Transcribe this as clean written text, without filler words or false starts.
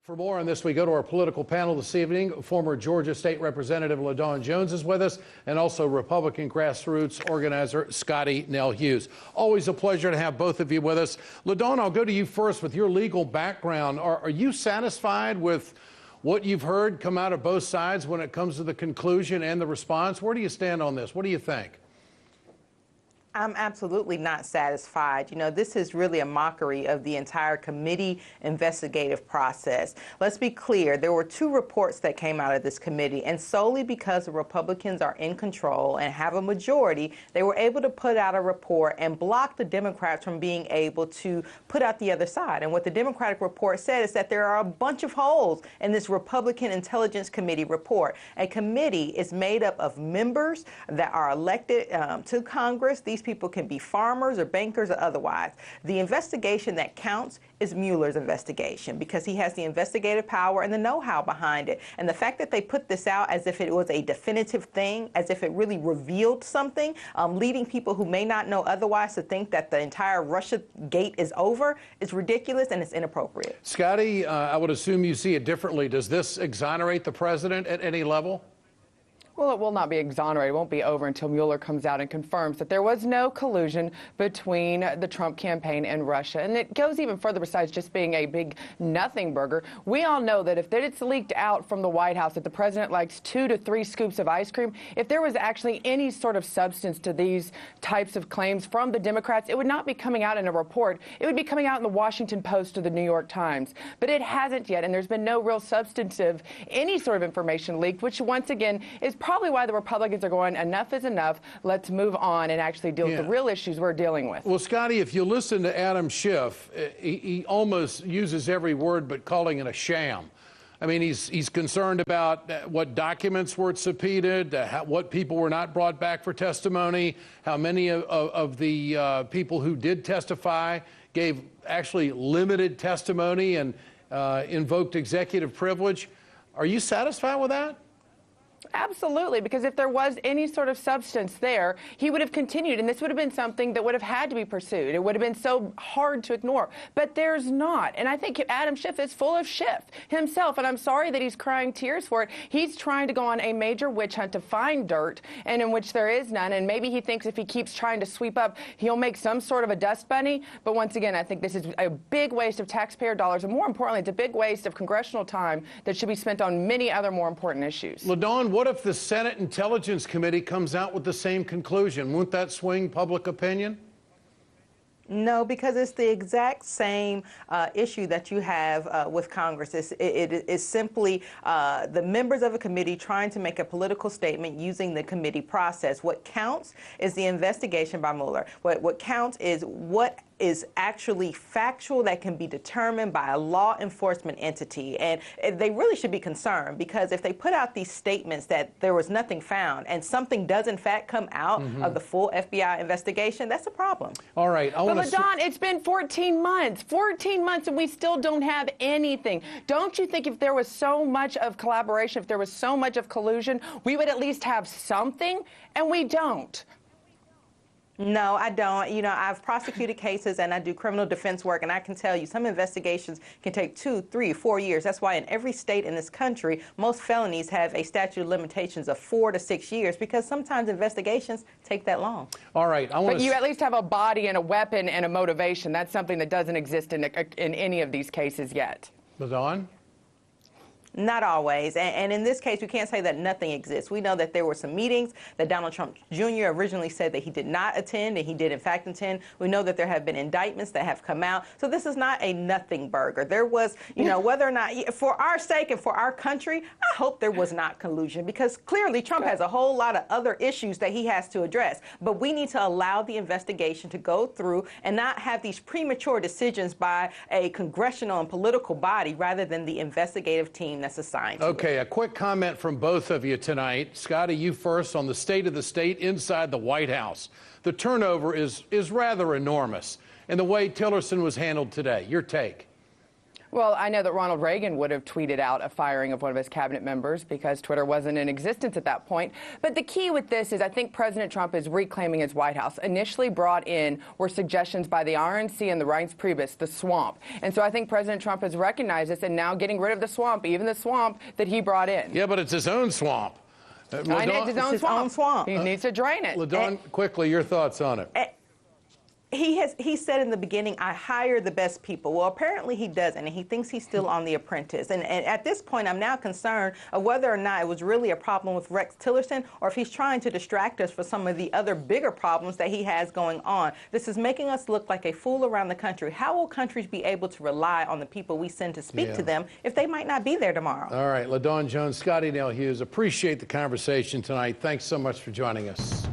For more on this, we go to our political panel this evening. Former Georgia State Representative LaDawn Jones is with us, and also Republican grassroots organizer Scottie Nell Hughes. Always a pleasure to have both of you with us. LaDawn, I'll go to you first with your legal background. Are you satisfied with what you've heard come out of both sides when it comes to the conclusion and the response? Where do you stand on this? What do you think? I'm absolutely not satisfied. You know, this is really a mockery of the entire committee investigative process. Let's be clear, there were two reports that came out of this committee, and solely because the Republicans are in control and have a majority, they were able to put out a report and block the Democrats from being able to put out the other side. And what the Democratic report said is that there are a bunch of holes in this Republican Intelligence Committee report. A committee is made up of members that are elected to Congress. These people can be farmers or bankers or otherwise. The investigation that counts is Mueller's investigation because he has the investigative power and the know-how behind it. And the fact that they put this out as if it was a definitive thing, as if it really revealed something, leading people who may not know otherwise to think that the entire Russia gate is over, is ridiculous and it's inappropriate. Scottie, I would assume you see it differently. Does this exonerate the president at any level? Well, it will not be exonerated. It won't be over until Mueller comes out and confirms that there was no collusion between the Trump campaign and Russia. And it goes even further besides just being a big nothing burger. We all know that if it's leaked out from the White House that the president likes 2 to 3 scoops of ice cream, if there was actually any sort of substance to these types of claims from the Democrats, it would not be coming out in a report. It would be coming out in the Washington Post or the New York Times. But it hasn't yet, and there's been no real substantive, any sort of information leaked, which once again is probably why the Republicans are going, enough is enough, let's move on and actually deal with the real issues we're dealing with. Well, Scottie, if you listen to Adam Schiff, he almost uses every word but calling it a sham. I mean, he's concerned about what documents were subpoenaed, what people were not brought back for testimony, how many of the people who did testify gave actually limited testimony and invoked executive privilege. Are you satisfied with that? Absolutely, because if there was any sort of substance there, he would have continued, and this would have been something that would have had to be pursued. It would have been so hard to ignore, but there's not. And I think Adam Schiff is full of Schiff himself, and I'm sorry that he's crying tears for it. He's trying to go on a major witch hunt to find dirt, and in which there is none, and maybe he thinks if he keeps trying to sweep up, he'll make some sort of a dust bunny. But once again, I think this is a big waste of taxpayer dollars, and more importantly, it's a big waste of congressional time that should be spent on many other more important issues. LaDawn, what if the Senate Intelligence Committee comes out with the same conclusion? Won't that swing public opinion? No, because it's the exact same issue that you have with Congress. It is simply the members of a committee trying to make a political statement using the committee process. What counts is the investigation by Mueller. What counts is what is actually factual that can be determined by a law enforcement entity. And they really should be concerned, because if they put out these statements that there was nothing found and something does in fact come out of the full FBI investigation, that's a problem. All right. But LaDawn, it's been 14 months, and we still don't have anything. Don't you think if there was so much of collaboration, if there was so much of collusion, we would at least have something? And we don't. No, I don't. You know, I've prosecuted cases and I do criminal defense work, and I can tell you some investigations can take 2, 3, 4 years. That's why in every state in this country, most felonies have a statute of limitations of 4 to 6 years, because sometimes investigations take that long. All right. But you at least have a body and a weapon and a motivation. That's something that doesn't exist in any of these cases yet. LaDawn? Not always. And in this case, we can't say that nothing exists. We know that there were some meetings that Donald Trump Jr. originally said that he did not attend, and he did in fact attend. We know that there have been indictments that have come out. So this is not a nothing burger. There was, you know, whether or not, for our sake and for our country, I hope there was not collusion, because clearly Trump has a whole lot of other issues that he has to address. But we need to allow the investigation to go through and not have these premature decisions by a congressional and political body rather than the investigative team that's assigned to Okay, it. a quick comment from both of you tonight. Scottie, you first on the state of the state inside the White House. The turnover is rather enormous in the way Tillerson was handled today. Your take? Well, I know that Ronald Reagan would have tweeted out a firing of one of his cabinet members because Twitter wasn't in existence at that point. But the key with this is I think President Trump is reclaiming his White House. Initially brought in were suggestions by the RNC and the Reince Priebus, the swamp. And so I think President Trump has recognized this and now getting rid of the swamp, even the swamp that he brought in. Yeah, but it's his own swamp. I know, it's his own swamp. He needs to drain it. LaDawn, quickly, your thoughts on it. He said in the beginning, I hire the best people. Well, apparently he doesn't, and he thinks he's still on The Apprentice. And at this point, I'm now concerned of whether or not it was really a problem with Rex Tillerson or if he's trying to distract us for some of the other bigger problems that he has going on. This is making us look like a fool around the country. How will countries be able to rely on the people we send to speak to them if they might not be there tomorrow? All right, LaDawn Jones, Scottie Nell Hughes, appreciate the conversation tonight. Thanks so much for joining us.